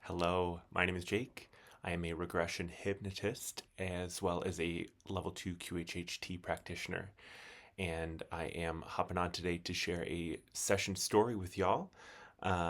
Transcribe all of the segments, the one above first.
Hello, my name is Jake. I am a regression hypnotist as well as a level 2 qhht practitioner. And I am hopping on today to share a session story with y'all.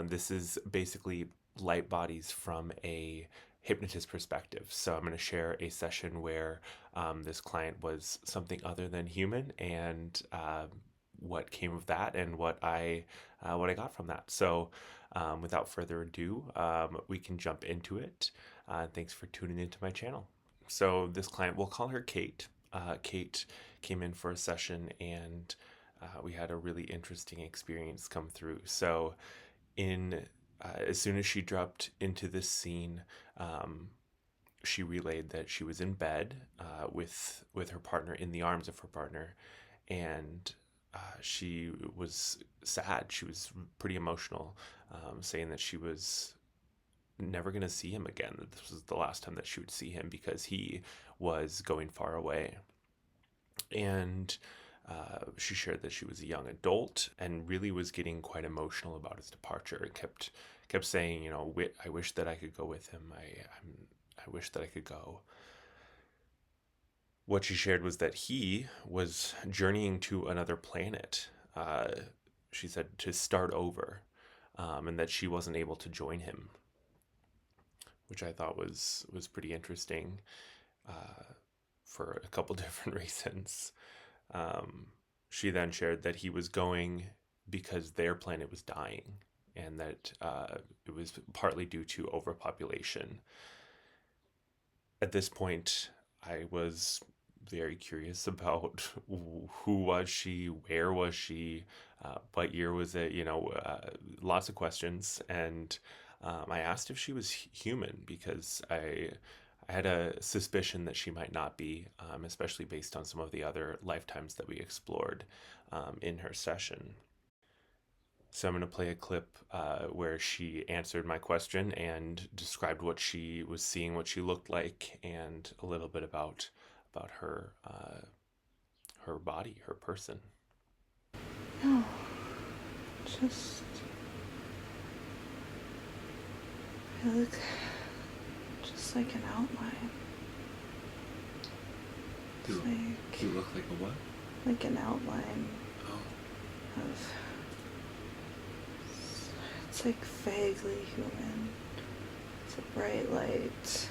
This is basically light bodies from a hypnotist perspective. So I'm going to share a session where this client was something other than human and what came of that and what I got from that. So without further ado, we can jump into it. Thanks for tuning into my channel. So this client, we'll call her Kate. Kate came in for a session and we had a really interesting experience come through. So in as soon as she dropped into this scene, she relayed that she was in bed with her partner, in the arms of her partner, and she was sad. She was pretty emotional, saying that she was never going to see him again. That this was the last time that she would see him because he was going far away. And she shared that she was a young adult and really was getting quite emotional about his departure. Kept saying, I wish that I could go with him. I wish that I could go. What she shared was that he was journeying to another planet. She said to start over, and that she wasn't able to join him, which I thought was pretty interesting for a couple different reasons. She then shared that he was going because their planet was dying, and that it was partly due to overpopulation. At this point, I was very curious about who was she, where was she, what year was it, lots of questions. And I asked if she was human because I had a suspicion that she might not be, especially based on some of the other lifetimes that we explored in her session. So I'm going to play a clip where she answered my question and described what she was seeing, what she looked like, and a little bit about her her body, her person. No, just I look just like an outline. You look like a what? Like an outline Oh. of. It's like vaguely human. It's a bright light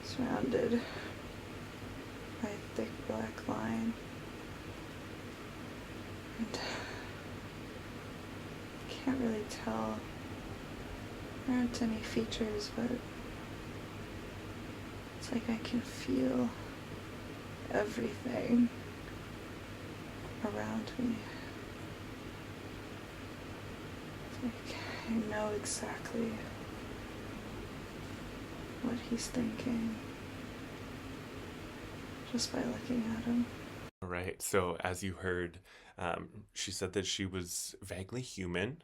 surrounded by a thick black line. And I can't really tell. There aren't any features, but it's like I can feel everything around me. It's like I know exactly what he's thinking just by looking at him. All right. So as you heard, she said that she was vaguely human,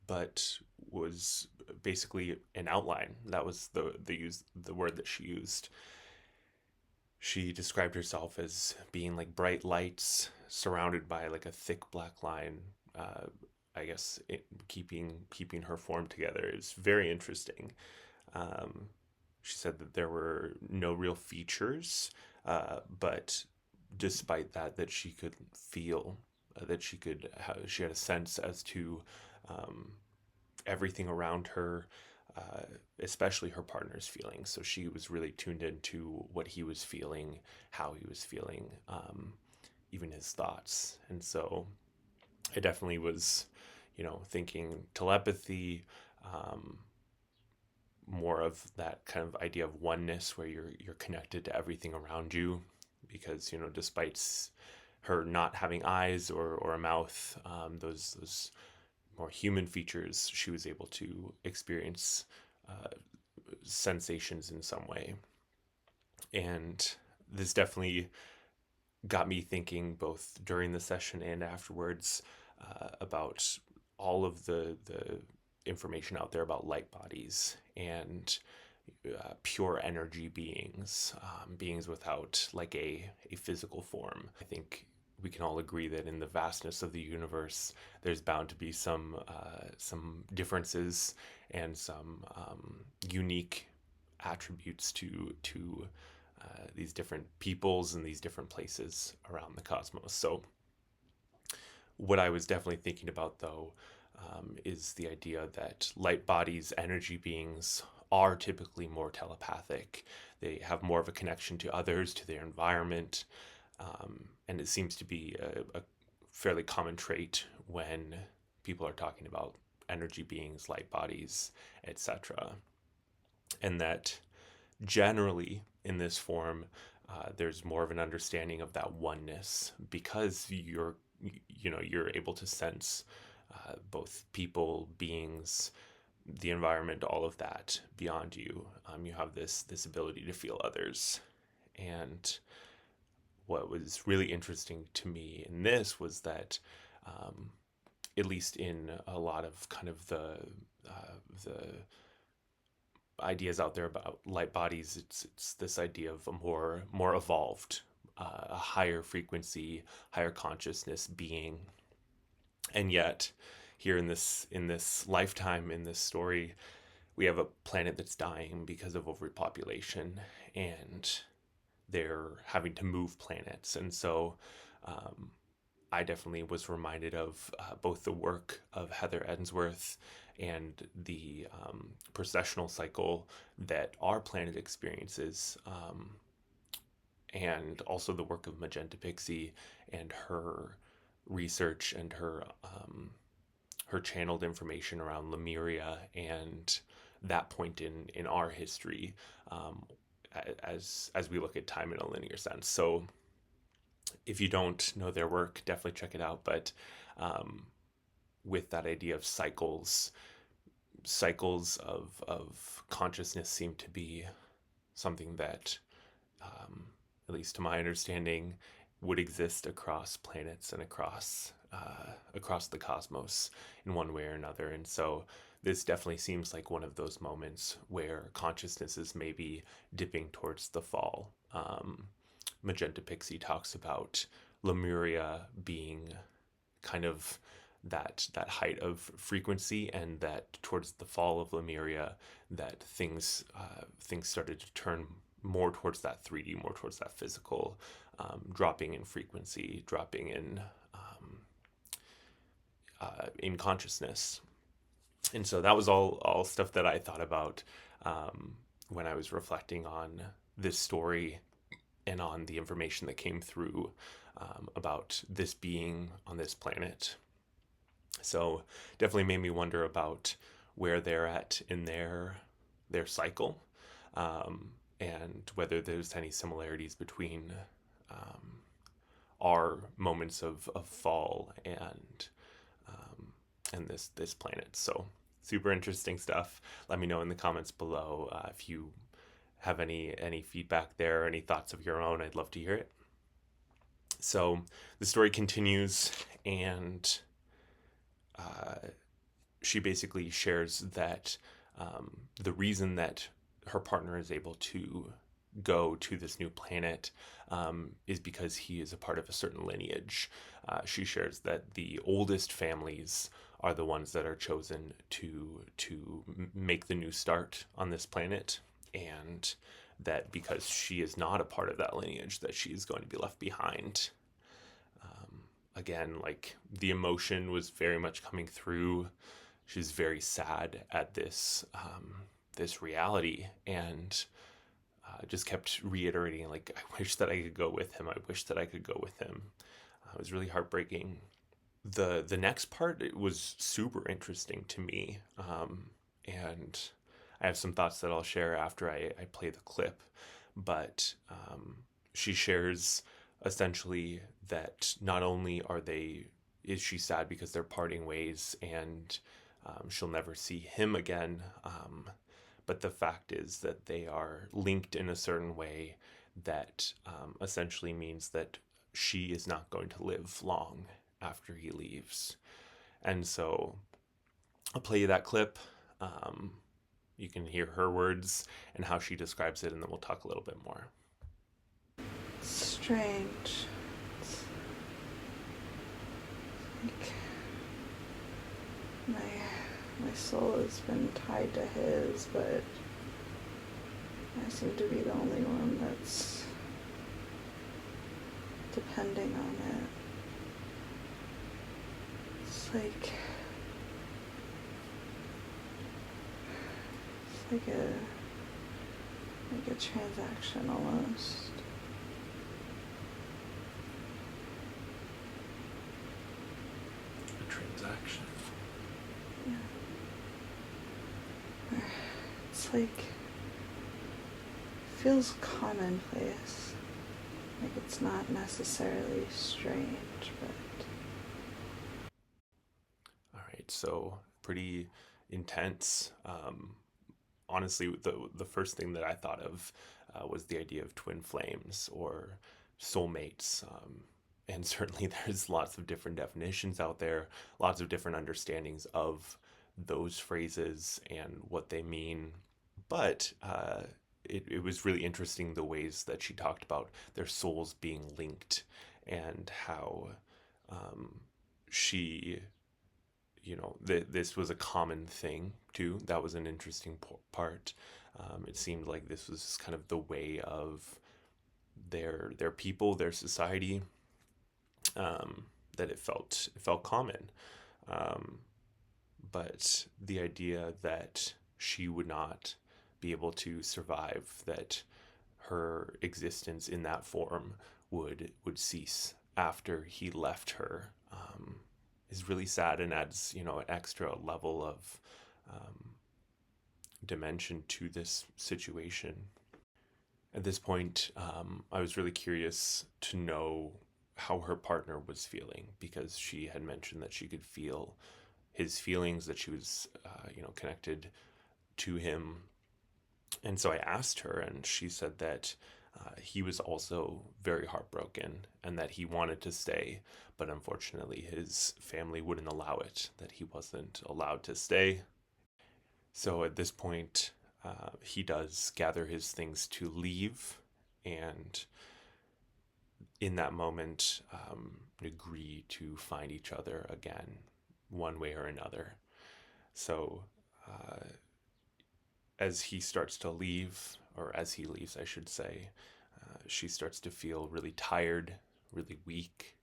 but was basically an outline. That was the word that she used. She described herself as being like bright lights surrounded by like a thick black line. I guess keeping her form together is very interesting. She said that there were no real features, but despite that she could feel, she had a sense as to everything around her, especially her partner's feelings. So she was really tuned into what he was feeling, how he was feeling, even his thoughts. And so I definitely was, thinking telepathy, more of that kind of idea of oneness where you're connected to everything around you, because despite her not having eyes or a mouth, those more human features, she was able to experience sensations in some way. And this definitely got me thinking, both during the session and afterwards, about all of the information out there about light bodies and pure energy beings, beings without like a physical form. I think we can all agree that in the vastness of the universe, there's bound to be some differences and some unique attributes to these different peoples and these different places around the cosmos. So, what I was definitely thinking about, though, is the idea that light bodies, energy beings, are typically more telepathic. They have more of a connection to others, to their environment, and it seems to be a fairly common trait when people are talking about energy beings, light bodies, etc. And that generally in this form, there's more of an understanding of that oneness because you're able to sense both people, beings, the environment, all of that beyond you. You have this ability to feel others. And what was really interesting to me in this was that, at least in a lot of kind of the ideas out there about light bodies, it's this idea of a more evolved, a higher frequency, higher consciousness being. And yet, here in this lifetime, in this story, we have a planet that's dying because of overpopulation, and they're having to move planets. And so I definitely was reminded of both the work of Heather Edensworth and the processional cycle that our planet experiences, and also the work of Magenta Pixie and her research and her channeled information around Lemuria and that point in our history, as we look at time in a linear sense. So if you don't know their work, definitely check it out. But with that idea of cycles of consciousness seem to be something that, at least to my understanding, would exist across planets and across the cosmos in one way or another. And so this definitely seems like one of those moments where consciousness is maybe dipping towards the fall. Magenta Pixie talks about Lemuria being kind of that height of frequency, and that towards the fall of Lemuria, that things started to turn more towards that 3D, more towards that physical, dropping in frequency, dropping in consciousness. And so that was all stuff that I thought about when I was reflecting on this story and on the information that came through about this being on this planet. So definitely made me wonder about where they're at in their cycle, and whether there's any similarities between our moments of fall and this planet. So super interesting stuff. Let me know in the comments below if you have any feedback there, any thoughts of your own. I'd love to hear it. So the story continues, and she basically shares that the reason that her partner is able to go to this new planet is because he is a part of a certain lineage. She shares that the oldest families are the ones that are chosen to make the new start on this planet, and that because she is not a part of that lineage, that she is going to be left behind. Again, like, the emotion was very much coming through. She's very sad at this reality, and just kept reiterating, like, I wish that I could go with him. I wish that I could go with him. It was really heartbreaking. The next part, it was super interesting to me, and I have some thoughts that I'll share after I play the clip. But she shares essentially that not only is she sad because they're parting ways and she'll never see him again, but the fact is that they are linked in a certain way that essentially means that she is not going to live long after he leaves. And so I'll play you that clip. You can hear her words and how she describes it, and then we'll talk a little bit more. Strange. Like my soul has been tied to his, but I seem to be the only one that's depending on it. It's like a transaction almost. A transaction. Yeah. It's like feels commonplace. Like it's not necessarily strange, but All right, so pretty intense. Honestly, the first thing that I thought of was the idea of twin flames or soulmates. And certainly there's lots of different definitions out there, lots of different understandings of those phrases and what they mean. But it was really interesting the ways that she talked about their souls being linked and how um, she this was a common thing too. That was an interesting part. It seemed like this was kind of the way of their people, their society. That it felt common. Um, but the idea that she would not be able to survive, that her existence in that form would cease after he left her, is really sad and adds an extra level of um, dimension to this situation. At this point, I was really curious to know how her partner was feeling because she had mentioned that she could feel his feelings, that she was connected to him. And so I asked her, and she said that he was also very heartbroken and that he wanted to stay, but unfortunately his family wouldn't allow it, that he wasn't allowed to stay. So at this point, he does gather his things to leave, and in that moment, agree to find each other again, one way or another. So uh, as he starts to leave, or as he leaves, I should say, she starts to feel really tired, really weak.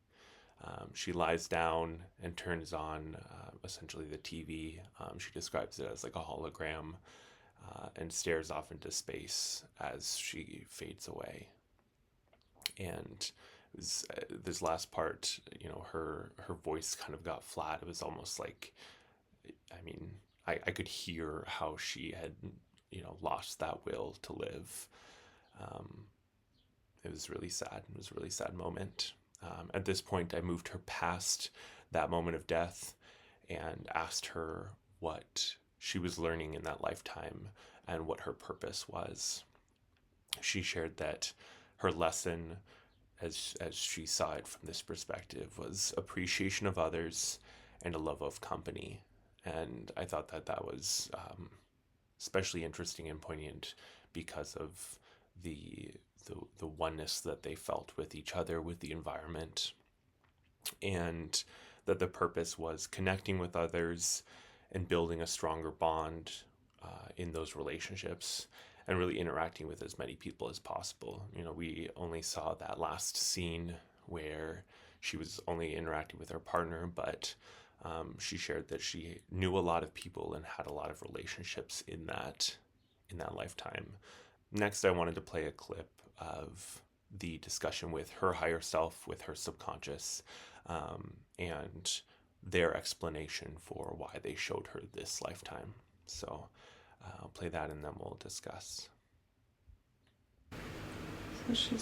She lies down and turns on essentially the TV. She describes it as like a hologram and stares off into space as she fades away. And this last part, her voice kind of got flat. It was almost like, I mean, I could hear how she had, lost that will to live. Um, it was really sad. It was a really sad moment. At this point, I moved her past that moment of death and asked her what she was learning in that lifetime and what her purpose was. She shared that her lesson, as she saw it from this perspective, was appreciation of others and a love of company. And I thought that was especially interesting and poignant because of the the oneness that they felt with each other, with the environment, and that the purpose was connecting with others and building a stronger bond in those relationships and really interacting with as many people as possible. We only saw that last scene where she was only interacting with her partner, but she shared that she knew a lot of people and had a lot of relationships in that lifetime. Next, I wanted to play a clip of the discussion with her higher self, with her subconscious, and their explanation for why they showed her this lifetime. So I'll play that and then we'll discuss. so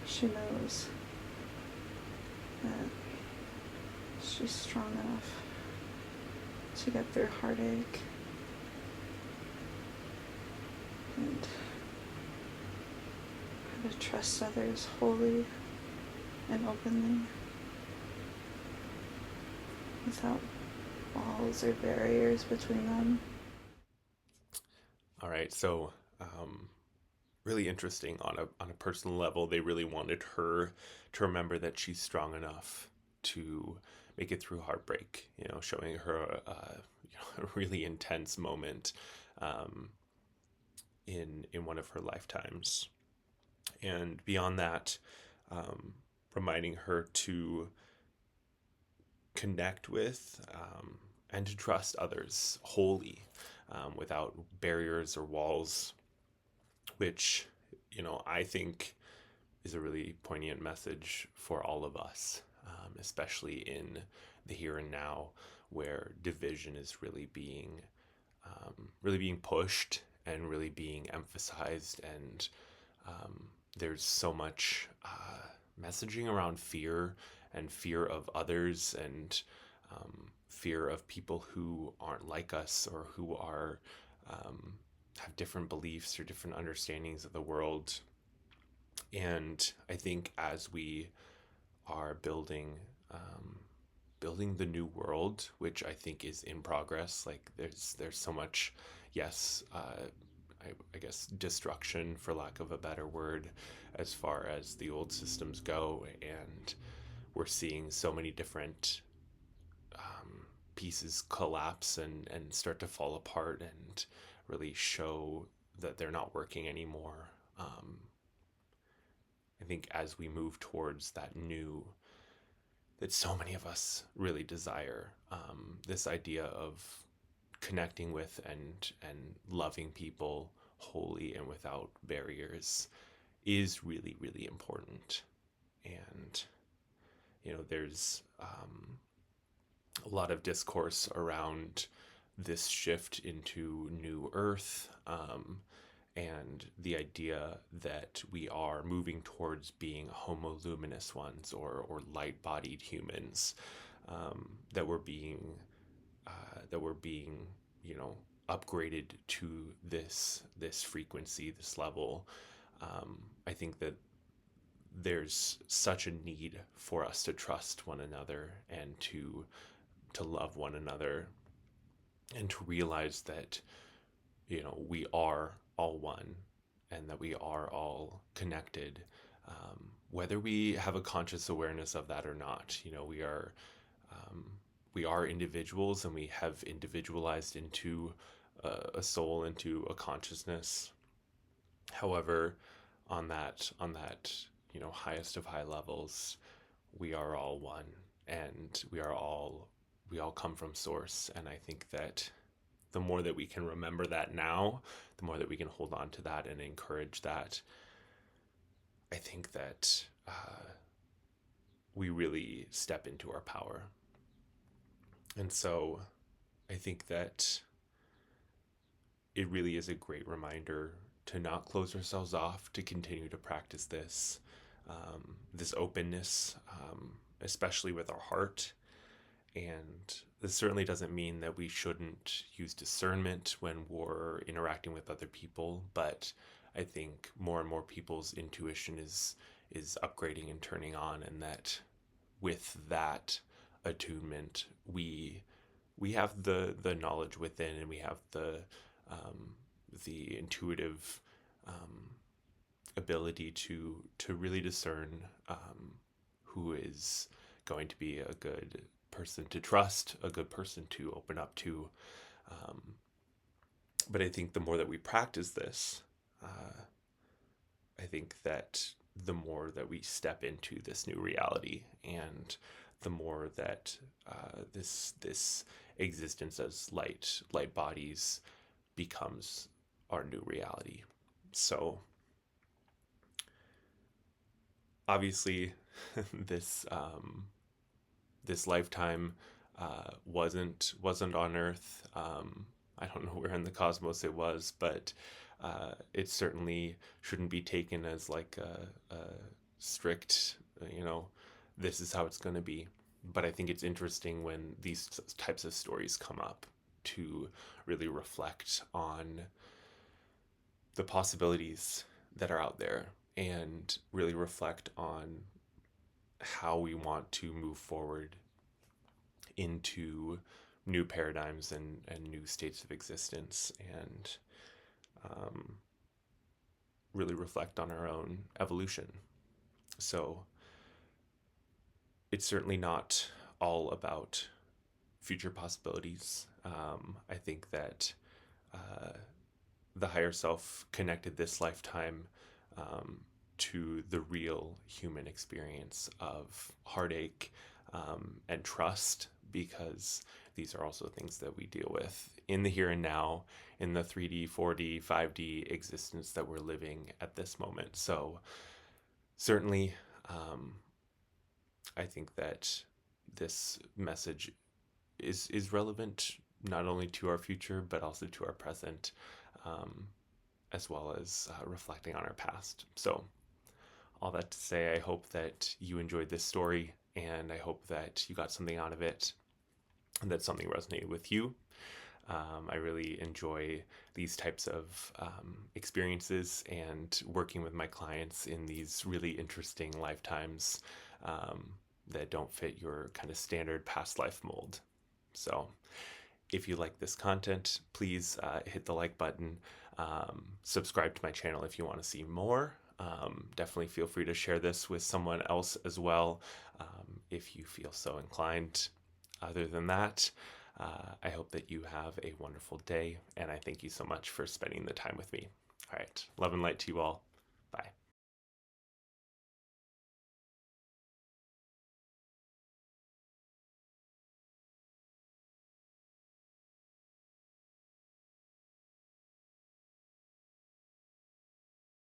she knows that she's strong enough to get through heartache and how to trust others wholly and openly without walls or barriers between them. All right, so really interesting on a personal level. They really wanted her to remember that she's strong enough to make it through heartbreak. Showing her a really intense moment um, in one of her lifetimes, and beyond that, um, reminding her to connect with and to trust others wholly, without barriers or walls, which I think is a really poignant message for all of us, especially in the here and now, where division is really being pushed and really being emphasized, and there's so much messaging around fear and fear of others, and fear of people who aren't like us, or who are have different beliefs or different understandings of the world. And I think as we are building the new world, which I think is in progress, like there's so much, yes, I guess destruction, for lack of a better word, as far as the old systems go, and we're seeing so many different pieces collapse and start to fall apart and really show that they're not working anymore. I think as we move towards that new, that so many of us really desire, this idea of connecting with and loving people wholly and without barriers, is really, really important. And there's a lot of discourse around this shift into New Earth, and the idea that we are moving towards being homo luminous ones, or light-bodied humans, that we're being upgraded to this frequency, this level. I think that there's such a need for us to trust one another, and to love one another, and to realize that we are all one, and that we are all connected, whether we have a conscious awareness of that or not. We are individuals, and we have individualized into a soul, into a consciousness. However, on that highest of high levels, we are all one, and we all come from source. And I think that the more that we can remember that now, the more that we can hold on to that and encourage that, I think that we really step into our power. And so I think that it really is a great reminder to not close ourselves off, to continue to practice this openness, especially with our heart. And this certainly doesn't mean that we shouldn't use discernment when we're interacting with other people, but I think more and more people's intuition is upgrading and turning on, and that with that attunement, we have the knowledge within, and we have the intuitive ability to really discern who is going to be a good person to trust, a good person to open up to. But I think the more that we practice this, I think that the more that we step into this new reality, and the more that this existence as light bodies becomes our new reality. So obviously, this this lifetime wasn't on Earth. I don't know where in the cosmos it was, but it certainly shouldn't be taken as like a strict, this is how it's going to be. But I think it's interesting when these types of stories come up, to really reflect on the possibilities that are out there, and really reflect on how we want to move forward into new paradigms and new states of existence, and really reflect on our own evolution. So it's certainly not all about future possibilities. I think that the higher self connected this lifetime um, to the real human experience of heartache and trust, because these are also things that we deal with in the here and now, in the 3D, 4D, 5D existence that we're living at this moment. So, certainly, I think that this message is relevant not only to our future but also to our present, um, as well as reflecting on our past. So, all that to say, I hope that you enjoyed this story, and I hope that you got something out of it and that something resonated with you. I really enjoy these types of experiences and working with my clients in these really interesting lifetimes um, that don't fit your kind of standard past life mold. So, if you like this content, please hit the like button. Subscribe to my channel if you want to see more. Definitely feel free to share this with someone else as well, if you feel so inclined. Other than that, I hope that you have a wonderful day, and I thank you so much for spending the time with me. All right, love and light to you all. Bye.